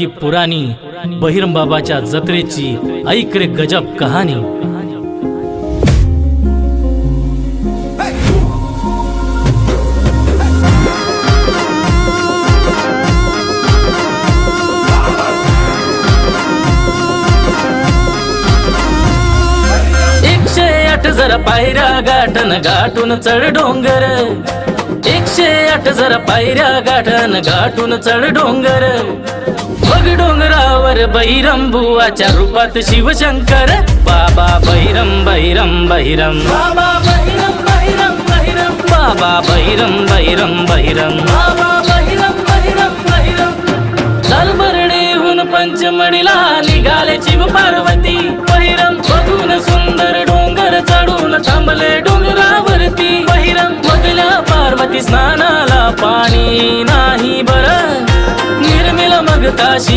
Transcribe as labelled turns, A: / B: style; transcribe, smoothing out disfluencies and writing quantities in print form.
A: की पुराणी बहिरमबाबाच्या जत्रेची ऐक रे गजब कहाणी। जरा पायऱ्या गाठन गाठून चढ डोंगर, 108 जरा पायऱ्या गाठन गाठून चढ डोंगर। बघ डोंगरावर बहिरम बुवाच्या रूपात शिवशंकर, बाबा बहिरम बहिरम बहिरम, बाबा बहिरम बहिरम बहिरम, बाबा बहिरम बहिरम बहिरम, बाबा बहिरम बहिरम बहिरम। लालबर्डीहून पंचमढीला निघाले शिव पार्वती, बहिरम बघून सुंदर डोंगर चढून थांबले डोंगरावरती। बहिरम मधल्या पार्वती स्नानाला पाणी नाही बर, निर्मिल मग काशी